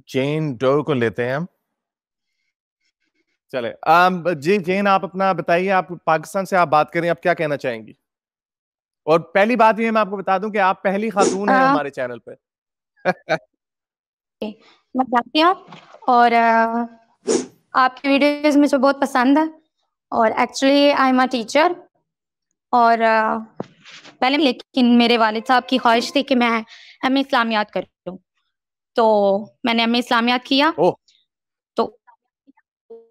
Jane Doe को लेते हैं हम। चले जी जेन, आप अपना बताइए, आप पाकिस्तान से आप बात करें, आप क्या कहना चाहेंगी? और पहली बात ये मैं आपको बता दूं कि आप पहली खातून हैं अ, हमारे चैनल पे। मैं जानती हूँ और आपकी वीडियोस मुझे बहुत पसंद है। और actually I am a teacher. और पहले लेकिन मेरे वालिद साहब की ख्वाहिश थी कि मैं एमए इस्लामियात करूँ, तो मैंने एमए इस्लामियात किया। ओह। तो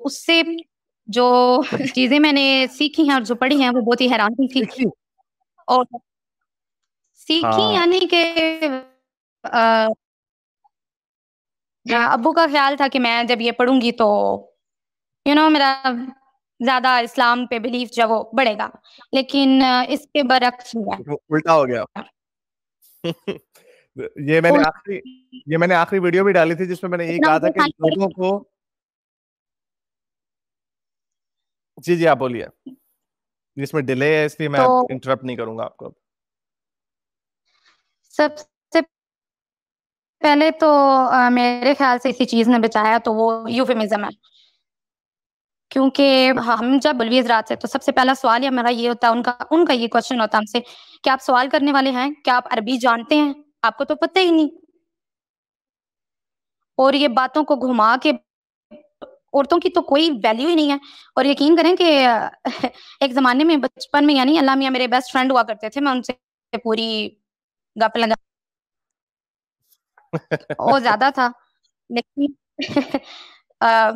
उससे जो चीजें मैंने सीखी हैं और जो पढ़ी हैं वो बहुत ही हैरान थी। देखिए। और सीखी हाँ। यानी कि अ, अब्बू का ख्याल था कि मैं जब ये पढ़ूंगी तो मेरा ज्यादा इस्लाम पे बिलीफ जो वो बढ़ेगा, लेकिन इसके बरक्स हुआ। उल्टा हो गया। ये मैंने और आखिरी ये मैंने आखिरी वीडियो भी डाली थी जिसमें मैंने यही इतना कहा था मुझे कि लोगों को। जी जी, आप बोलिए। जिसमें डिले है इसलिए मैं तो इंटरप्ट नहीं करूंगा आपको। सबसे पहले तो मेरे ख्याल से इसी चीज ने बचाया तो वो यूफेमिज्म है। क्योंकि हम जब बलवीज रात से, तो सबसे पहला सवाल ही हमारा ये होता है, उनका उनका ये क्वेश्चन होता है हमसे, क्या आप सवाल करने वाले हैं? क्या आप अरबी जानते हैं? आपको तो पता ही नहीं। और ये बातों को घुमा के, औरतों की तो कोई वैल्यू ही नहीं है। और यकीन करें कि एक ज़माने में बचपन में, यानी अल्लाह मियाँ मेरे बेस्ट फ्रेंड हुआ करते थे, मैं उनसे पूरी गप लगा और ज़्यादा था। लेकिन अ,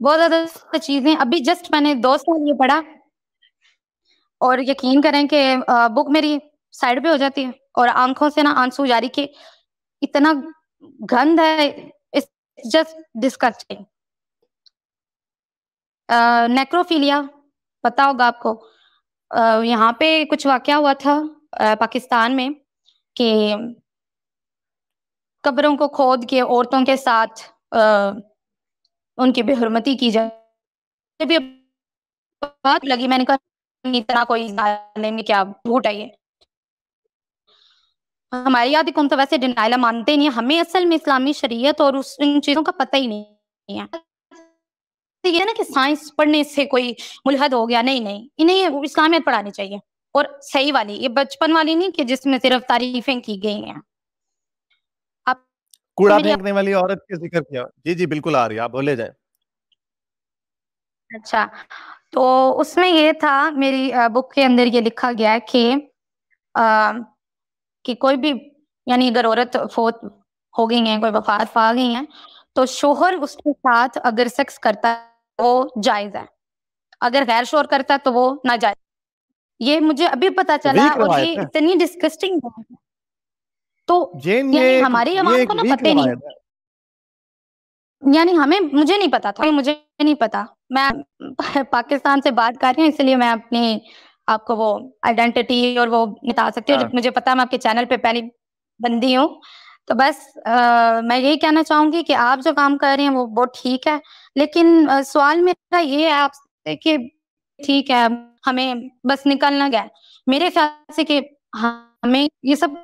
बहुत ज़्यादा चीज़ें अभी जस्ट मैंने 2 साल ये पढ़ा, और यकीन करें कि बुक मेरी साइड पे हो जाती है और आँखों से ना आंसू जारी के इतना गंद है, इट्स जस्ट डिस्गस्टिंग। नेक्रोफिलिया पता होगा आपको। यहाँ पे कुछ वाकया हुआ था पाकिस्तान में कि कब्रों को खोद के औरतों के साथ उनकी बेहुरमती की जाए। जब ये बात लगी मैंने कहा इतना कोई जाने में क्या झूठ है ये। हमारी आदि कौम तो वैसे डिनाइल मानते ही नहीं है, हमें असल में इस्लामी शरीयत और उस इन चीजों का पता ही नहीं है। तो ये ना कि साइंस पढ़ने से कोई मुल्हद हो गया, नहीं नहीं, इन्हें इस्लामियत पढ़ानी चाहिए, और सही वाली, ये बचपन वाली नहीं कि जिसमें सिर्फ तारीफें की गई हैं। आपको कूड़ा मेरी फेंकने वाली औरत का जिक्र किया। जी जी, बिल्कुल आ रही है, आप बोले जाए। अच्छा, तो उसमें ये था, मेरी बुक के अंदर ये लिखा गया है अ, कि कोई भी, यानी अगर औरत फोत हो गई है, कोई वफात पा गई है, तो शोहर उसके साथ अगर सेक्स करता है वो जायज है, अगर गैर शोहर करता है तो वो नाजायज। ये मुझे अभी पता चला वीक और ये रवायत है। इतनी डिस्गस्टिंग है। तो जेन, यानी हमारी ये अवाम एक को ना वीक पता ही नहीं, रवायत है। यानी हमें, मुझे नहीं पता था, मुझे नहीं पता। मैं पाकिस्तान से बात कर रही हूँ इसलिए मैं अपनी आपको वो आइडेंटिटी और वो बता सकती हूँ, हाँ। जब मुझे पता है मैं आपके चैनल पे पहली बंदी हूँ। तो बस मैं यही कहना चाहूंगी कि आप जो काम कर रही हैं वो बहुत ठीक है, लेकिन सवाल मेरा ये है आपसे कि ठीक है, हमें बस निकलना गया मेरे ख्याल से कि हमें ये सब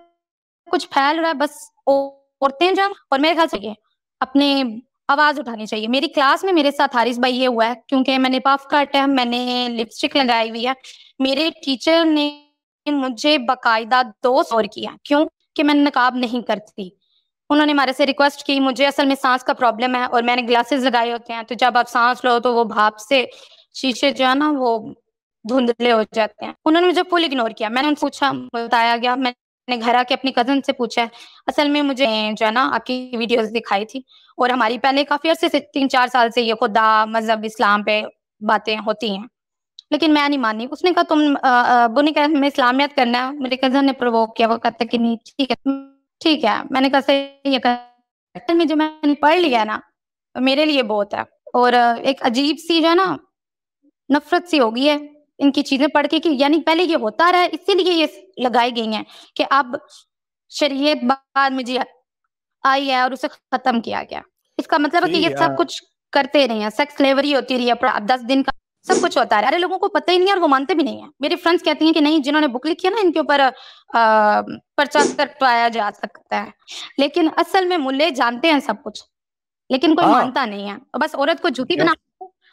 कुछ फैल रहा है, बस औरतें जब, और मेरे ख्याल से ये अपने आवाज उठानी चाहिए। मेरी क्लास में मेरे साथ हारिस भाई ये हुआ है, क्योंकि मैंने पफ काटा है, मैंने लिपस्टिक लगाई हुई है, मेरे टीचर ने मुझे बकायदा 2 और किया, क्यों कि मैं नकाब नहीं करती। उन्होंने हमारे से रिक्वेस्ट की, मुझे असल में सांस का प्रॉब्लम है और मैंने ग्लासेस लगाए होते हैं, तो जब आप सांस लो तो वो भाप से शीशे जो है ना वो धुंधले हो जाते हैं। उन्होंने मुझे फुल इग्नोर किया। मैंने उनसे पूछा, बताया गया, मैंने घर आके अपनी कजन से पूछा, असल में मुझे जो है ना आपकी वीडियोस दिखाई थी, और हमारी पहले काफी अरसे से 3-4 साल से ये खुदा मजहब इस्लाम पे बातें होती हैं, लेकिन मैं नहीं मानी। उसने कहा तुम अब्बू ने कहा हमें इस्लामियत करना है। मेरे कजन ने प्रोवोक किया, वो कहता कि नहीं ठीक है, ठीक है। मैंने कहा सही है, असल में जो मैंने पढ़ लिया ना मेरे लिए बहुत है। और एक अजीब सी जो है ना नफरत सी हो गई है इनकी चीजें पढ़ के, कि यानी पहले ये होता रहा है इसीलिए ये लगाई गई हैं कि अब शरीयत बाद में जी आई है और उसे खत्म किया गया। इसका मतलब है कि जी। ये सब कुछ करते रहे हैं, सेक्स स्लेवरी होती रही है, 10 दिन का सब कुछ होता है। अरे लोगों को पता ही नहीं है और वो मानते भी नहीं है। मेरी फ्रेंड्स कहती हैं कि नहीं, जिन्होंने बुक लिखी है ना इनके ऊपर पर्चा कटवाया जा सकता है, लेकिन असल में मुल्ले जानते हैं सब कुछ। लेकिन कोई हाँ मानता नहीं है, और बस औरत को झूठी बना।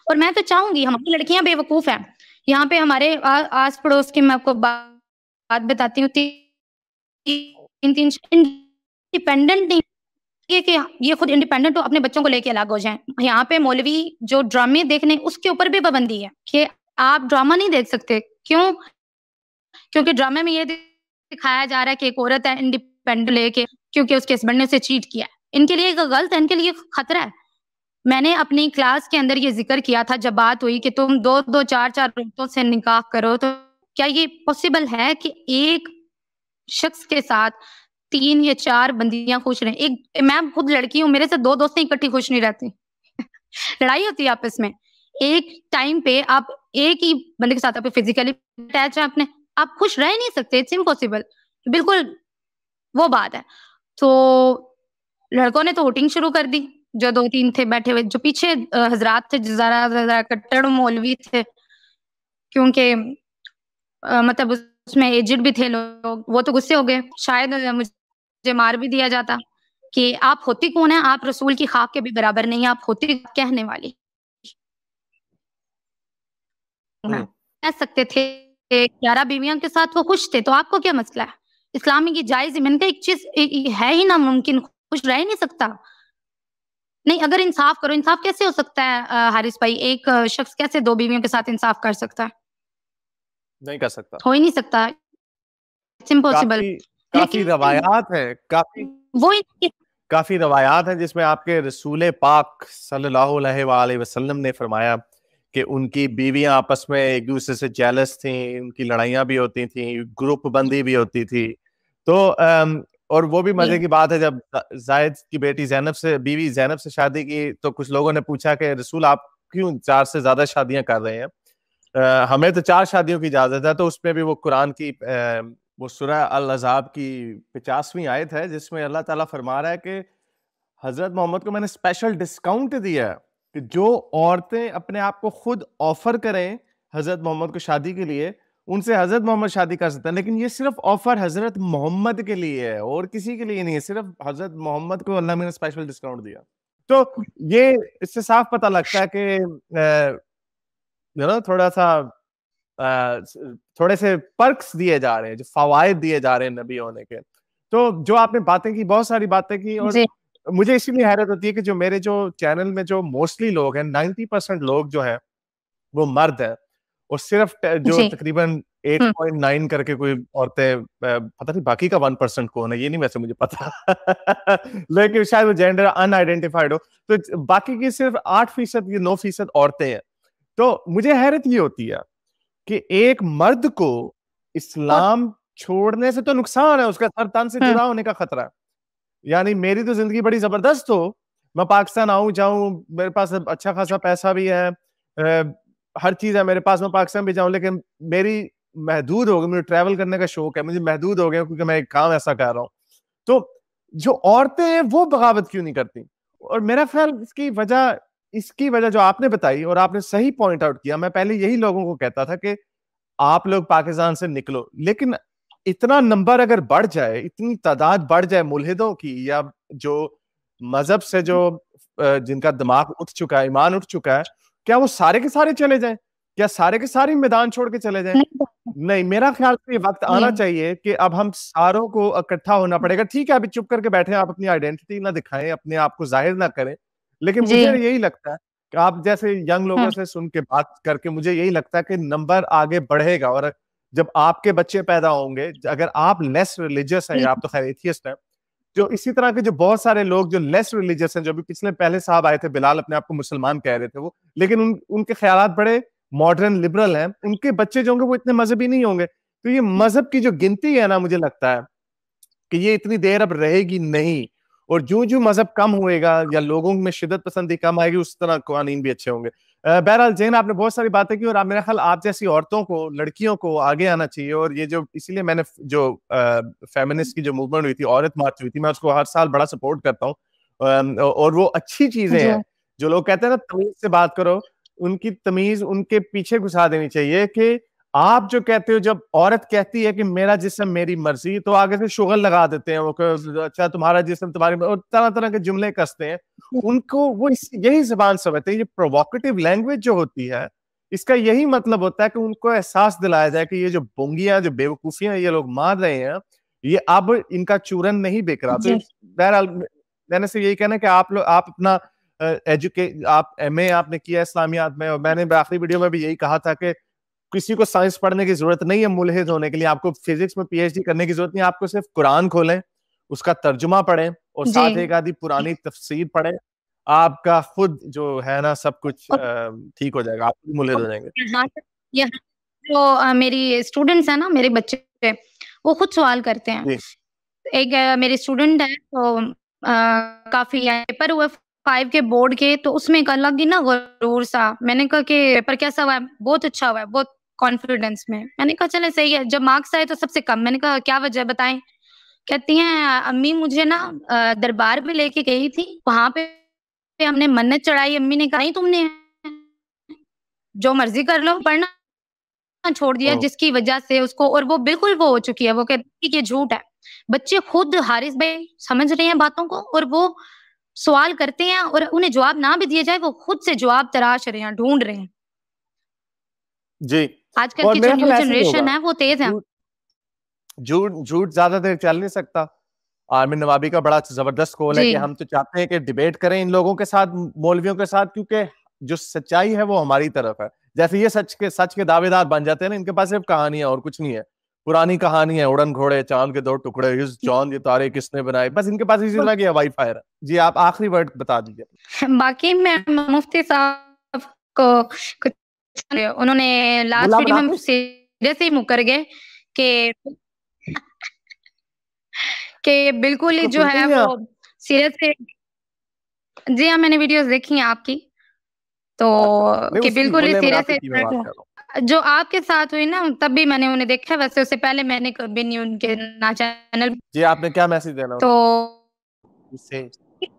और मैं तो चाहूंगी, हमारी लड़कियां बेवकूफ हैं यहाँ पे, हमारे आस पड़ोस की मैं आपको बात बताती हूँ, तीन तीन इंडिपेंडेंट नहीं कि ये खुद इंडिपेंडेंट हो, अपने बच्चों को लेके अलग हो जाएं। यहाँ पे मौलवी जो ड्रामे देखने, उसके ऊपर भी पाबंदी है कि आप ड्रामा नहीं देख सकते। क्यों? क्योंकि ड्रामे में ये दिखाया जा रहा है कि एक औरत है इंडिपेंडेंट लेके, क्योंकि उसके हस्बैंड ने उसे चीट किया। इनके लिए गलत है, इनके लिए खतरा है। मैंने अपनी क्लास के अंदर ये जिक्र किया था जब बात हुई कि तुम दो दो चार चार औरतों से निकाह करो, तो क्या ये पॉसिबल है कि एक शख्स के साथ 3 या 4 बंदियां खुश रहें? एक, मैं खुद लड़की हूँ, मेरे से 2 दोस्तें इकट्ठी खुश नहीं रहती। लड़ाई होती है आपस में। एक टाइम पे आप एक ही बंदे के साथ आप फिजिकली अटैच है अपने, आप खुश रह नहीं सकते, इट्स इम्पॉसिबल। बिल्कुल वो बात है। तो लड़कों ने तो वोटिंग शुरू कर दी, जो 2-3 थे बैठे हुए, जो पीछे हजरात थे, जरा कट्टर मौलवी थे, क्योंकि मतलब उसमें एजेड भी थे लोग, वो तो गुस्से हो गए। शायद मुझे मार भी दिया जाता कि आप होती कौन है, आप रसूल की खाक के भी बराबर नहीं, आप होती कहने वाली कह सकते थे। 11 बीवियों के साथ वो खुश थे, तो आपको क्या मसला है? इस्लामी की जायज, मैंने एक चीज है ही ना मुमकिन, खुश रह ही नहीं सकता। नहीं, अगर इंसाफ करो, इंसाफ कैसे हो सकता है हारिस भाई? एक शख्स कैसे 2 बीवियों के साथ इंसाफ कर सकता है? नहीं कर सकता। हो ही नहीं सकता, इट्स इम्पॉसिबल। काफी काफी रवायात है, वो काफी रवायात हैं जिसमें आपके रसूल पाक सल्लल्लाहु अलैहि वसल्लम ने फरमाया कि उनकी बीवियां आपस में एक दूसरे से जेलस थी, उनकी लड़ाइयां भी होती थी, ग्रुप बंदी भी होती थी। तो और वो भी मजे की बात है, जब जायद की बेटी जैनब से, बीवी जैनब से शादी की, तो कुछ लोगों ने पूछा कि रसूल आप क्यों 4 से ज्यादा शादियां कर रहे हैं? हमें तो 4 शादियों की इजाजत है। तो उसमें भी वो कुरान की वो सूरह अल अज़ाब की 50वीं आयत है जिसमें अल्लाह ताला फरमा रहा है कि हजरत मोहम्मद को मैंने स्पेशल डिस्काउंट दिया है कि जो औरतें अपने आप को खुद ऑफर करें हजरत मोहम्मद को शादी के लिए, उनसे हजरत मोहम्मद शादी कर सकते हैं। लेकिन ये सिर्फ ऑफर हजरत मोहम्मद के लिए है और किसी के लिए नहीं है, सिर्फ हजरत मोहम्मद को अल्लाह ने स्पेशल डिस्काउंट दिया। तो ये इससे साफ पता लगता है कि थोड़ा सा थोड़े से पर्क्स दिए जा रहे हैं, जो फवायद दिए जा रहे हैं नबी होने के। तो जो आपने बातें की, बहुत सारी बातें की, और मुझे इसीलिए हैरत होती है कि जो मेरे जो चैनल में जो मोस्टली लोग हैं, 90% लोग जो है वो मर्द है, और सिर्फ जो तकरीबन 8.9 करके कोई औरतें, पता नहीं बाकी का 1% कौन है, ये नहीं वैसे मुझे पता लेकिन शायद वो जेंडर अनआइडेंटिफाइड हो। तो बाकी की सिर्फ 8% या 9% औरतें हैं। तो मुझे हैरत ये होती है कि एक मर्द को इस्लाम छोड़ने से तो नुकसान है, उसका सर तन से जुदा होने का खतरा है। यानी मेरी तो जिंदगी बड़ी जबरदस्त हो, मैं पाकिस्तान आऊं जाऊं, मेरे पास अच्छा खासा पैसा भी है, हर चीज है मेरे पास, मैं पाकिस्तान भी जाऊं, लेकिन मेरी महदूद हो गई, मुझे ट्रैवल करने का शौक है, मुझे महदूद हो गया क्योंकि मैं एक काम ऐसा कर रहा हूं। तो जो औरतें हैं वो बगावत क्यों नहीं करती? और मेरा ख्याल इसकी वजह जो आपने बताई, और आपने सही पॉइंट आउट किया। मैं पहले यही लोगों को कहता था कि आप लोग पाकिस्तान से निकलो, लेकिन इतना नंबर अगर बढ़ जाए, इतनी तादाद बढ़ जाए मुल्हिदों की, या जो मजहब से जो जिनका दिमाग उठ चुका है, ईमान उठ चुका है, क्या वो सारे के सारे चले जाएं? क्या सारे के सारे मैदान छोड़ के चले जाएं? नहीं, मेरा ख्याल से ये वक्त आना चाहिए कि अब हम सारों को इकट्ठा होना पड़ेगा। ठीक है, अभी चुप करके बैठे, आप अपनी आइडेंटिटी ना दिखाएं, अपने आप को जाहिर ना करें, लेकिन मुझे यही लगता है कि आप जैसे यंग लोगों से सुन के बात करके मुझे यही लगता है कि नंबर आगे बढ़ेगा। और जब आपके बच्चे पैदा होंगे, अगर आप लेस रिलीजियस हैं, या आप तो खैर एथियस्ट हैं, जो इसी तरह के जो बहुत सारे लोग जो लेस रिलीजियस हैं, जो भी पिछले पहले साहब आए थे, बिलाल अपने आप को मुसलमान कह रहे थे वो, लेकिन उनके ख्यालात बड़े मॉडर्न लिबरल हैं, उनके बच्चे जो होंगे वो इतने मजहबी नहीं होंगे। तो ये मजहब की जो गिनती है ना, मुझे लगता है कि ये इतनी देर अब रहेगी नहीं, और जो जो मजहब कम होएगा या लोगों में शिदत पसंदी कम आएगी, उस तरह कानून भी अच्छे होंगे। बहरहाल जैन, आपने बहुत सारी बातें की, और आप, मेरा ख्याल आप जैसी औरतों को, लड़कियों को आगे आना चाहिए। और ये जो, इसीलिए मैंने जो फेमिनिस्ट की जो मूवमेंट हुई थी, औरत मार्च हुई थी, मैं उसको हर साल बड़ा सपोर्ट करता हूँ, और वो अच्छी चीजें हैं। जो लोग कहते हैं ना तमीज से बात करो, उनकी तमीज उनके पीछे घुसा देनी चाहिए कि आप जो कहते हो, जब औरत कहती है कि मेरा जिस्म मेरी मर्जी, तो आगे से शुगल लगा देते हैं वो, अच्छा तुम्हारा जिस्म तुम्हारी, और तरह तरह के जुमले कसते हैं उनको। वो यही जबान समझते हैं। ये प्रोवोकेटिव लैंग्वेज जो होती है, इसका यही मतलब होता है कि उनको एहसास दिलाया जाए कि ये जो बोंगियां, जो बेवकूफियां ये लोग मार रहे हैं, ये अब इनका चूरन नहीं बिक रहा। तो बहरहाल मैंने से यही कहना है कि आप अपना आप MA आपने किया इस्लामियात में, और मैंने आखिरी वीडियो में भी यही कहा था कि किसी को साइंस पढ़ने की जरूरत नहीं है मुल्हिद होने के लिए, आपको फिजिक्स में PhD करने की जरूरत नहीं है। आपको सिर्फ कुरान खोलें, उसका तर्जुमा पढ़ें और साथ एक आधी पुरानी तफसीर पढ़ें, आपका खुद जो है ना सब कुछ ठीक हो जाएगा, आप मुल्हिद हो जाएंगे। यहाँ जो मेरी स्टूडेंट्स है ना, मेरे बच्चे, वो खुद सवाल करते हैं। एक मेरी स्टूडेंट है, तो काफी पेपर हुए 5 के बोर्ड के, तो उसमें एक अलग ही ना गुरूर सा। मैंने कहा कि पेपर कैसा हुआ है? बहुत अच्छा हुआ है, बहुत कॉन्फिडेंस में। मैंने कहा चले सही है। जब मार्क्स आए तो सबसे कम। मैंने कहा क्या वजह बताएं? कहती हैं अम्मी मुझे ना दरबार में लेके गई थी, वहां पे हमने मन्नत चढ़ाई। अम्मी ने कहा तुमने जो मर्जी कर लो, पढ़ना छोड़ दिया, जिसकी वजह से उसको, और वो बिल्कुल वो हो चुकी है। वो कहती है कि झूठ है। बच्चे खुद हारिस भाई समझ रहे हैं बातों को, और वो सवाल करते हैं, और उन्हें जवाब ना भी दिया जाए वो खुद से जवाब तराश रहे हैं, ढूंढ रहे हैं। जी, आजकल की जो न्यू जनरेशन है वो तेज है। झूठ ज्यादा देर चल नहीं सकता। आमिर नवाबी का बड़ा जबरदस्त कॉल है कि हम तो चाहते हैं कि डिबेट करें इन लोगों के साथ, मौलवियों के साथ, क्योंकि जो सच्चाई है वो हमारी तरफ है। जैसे ये सच के दावेदार बन जाते हैं ना, इनके पास सिर्फ कहानियां और कुछ नहीं है, पुरानी कहानी है, उड़न घोड़े, चांद के 2 टुकड़े, इस चांद ये तारे किसने बनाए, बस इनके पास इसी तरह की हवाई फायर है। जी, आप आखिरी वर्ड बता दीजिए। बाकी मैं मुफ्ती साहब को कुछ, उन्होंने लास्ट वीडियो में सीरियस ही मुकर गए कि बिल्कुल ही जो है वो सीरियस से। जी हाँ, मैंने वीडियोस देखी हैं आपकी, तो कि बिल्कुल ही सीरियस है। जो आपके साथ हुई ना, तब भी मैंने उन्हें देखा। वैसे उससे पहले मैंने कभी नहीं उनके ना चैनल। जी, आपने क्या मैसेज देना? तो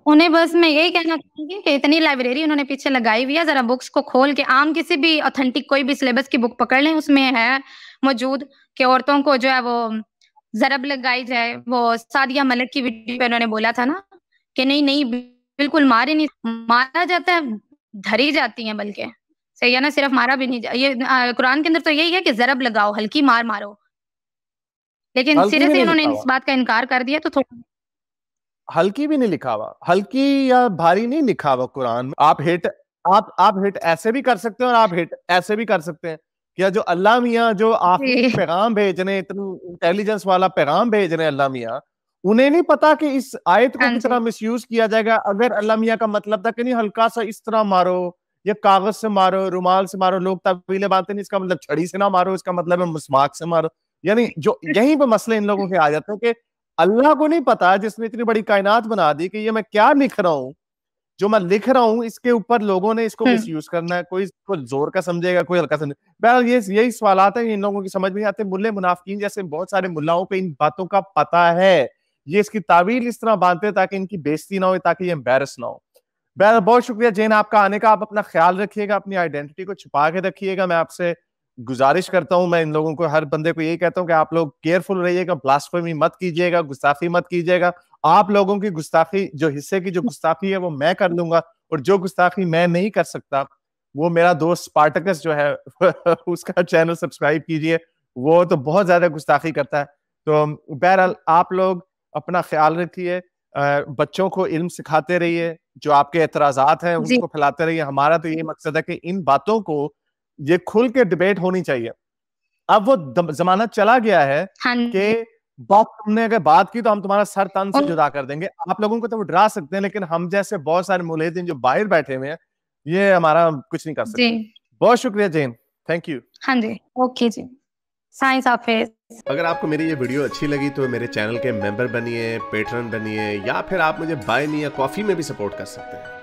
उन्हें बस मैं यही कहना चाहूंगी कि इतनी लाइब्रेरी उन्होंने पीछे लगाई हुई है, जरा बुक्स को खोल के आम किसी भी ऑथेंटिक कोई भी सिलेबस की बुक पकड़ लें, उसमें है मौजूद कि औरतों को जो है वो जरब लगाई जाए। वो सादिया मलिक की वीडियो पे उन्होंने बोला था ना कि नहीं बिल्कुल मारे नहीं, मारा जाता है, धरी जाती है, बल्कि सही है ना, सिर्फ मारा भी नहीं। ये कुरान के अंदर तो यही है कि जरब लगाओ, हल्की मार मारो, लेकिन सिरे से उन्होंने इस बात का इनकार कर दिया। तो थोड़ा हल्की भी नहीं लिखा हुआ, हल्की या भारी नहीं लिखा हुआ कुरान में। आप हिट ऐसे भी कर सकते हैं और आप हिट ऐसे भी कर सकते हैं। क्या जो अल्लाह मियाँ जो आखिरी पैगाम भेज रहे हैं, इतनी इंटेलिजेंस वाला पैगाम भेज रहे हैं अल्लाह मियाँ, उन्हें नहीं पता कि इस आयत को किस तरह मिसयूज किया जाएगा। अगर अल्लाह मियाँ का मतलब था कि नहीं हल्का सा इस तरह मारो, या कागज से मारो, रुमाल से मारो, लोग तवीले बातें नहीं, इसका मतलब छड़ी से ना मारो, इसका मतलब है मुस्माक से मारो। यानी जो यहीं पे मसले इन लोगों के आ जाते हैं कि अल्लाह को नहीं पता, जिसने इतनी बड़ी कायनात बना दी, कि ये मैं क्या लिख रहा हूँ, जो मैं लिख रहा हूँ इसके ऊपर लोगों ने इसको मिसयूज करना है। कोई इसको जोर का समझेगा, कोई हल्का समझेगा। बहरहाल यही सवालात हैं, इन लोगों की समझ में नहीं आते। मुल्ले मुनाफिकीन जैसे बहुत सारे मुल्लाओं को इन बातों का पता है, ये इसकी तावील इस तरह बांधते हैं ताकि इनकी बेइज्जती ना हो, ताकि ये एम्बैरस ना हो। बहरहाल बहुत शुक्रिया जैन आपका आने का। आप अपना ख्याल रखिएगा, अपनी आइडेंटिटी को छुपा के रखिएगा। मैं आपसे गुजारिश करता हूं, मैं इन लोगों को, हर बंदे को यही कहता हूं कि आप लोग केयरफुल रहिएगा, ब्लास्फेमी मत कीजिएगा, गुस्ताखी मत कीजिएगा। आप लोगों की गुस्ताखी, जो हिस्से की जो गुस्ताखी है वो मैं कर लूंगा, और जो गुस्ताखी मैं नहीं कर सकता वो मेरा दोस्त स्पार्टकस जो है उसका चैनल सब्सक्राइब कीजिए, वो तो बहुत ज्यादा गुस्ताखी करता है। तो बहरहाल आप लोग अपना ख्याल रखिए, बच्चों को इल्म सिखाते रहिए, जो आपके एतराजात हैं उसको फैलाते रहिए। हमारा तो ये मकसद है कि इन बातों को, ये खुल के डिबेट होनी चाहिए। अब वो जमाना चला गया है कि बात तुमने अगर बात की तो हम तुम्हारा सर तन से जुदा कर देंगे। आप लोगों को तो वो डरा सकते हैं, लेकिन हम जैसे बहुत सारे मुल्हिदीन जो बाहर बैठे हुए हैं, ये हमारा कुछ नहीं कर सकते। बहुत शुक्रिया जैन, थैंक यू। हाँ जी, ओके जी, साइंस हाफिज। अगर आपको मेरी ये वीडियो अच्छी लगी तो मेरे चैनल के मेंबर बनिए, पेट्रन बनिए, या फिर आप मुझे बाय मी या कॉफी में भी सपोर्ट कर सकते हैं।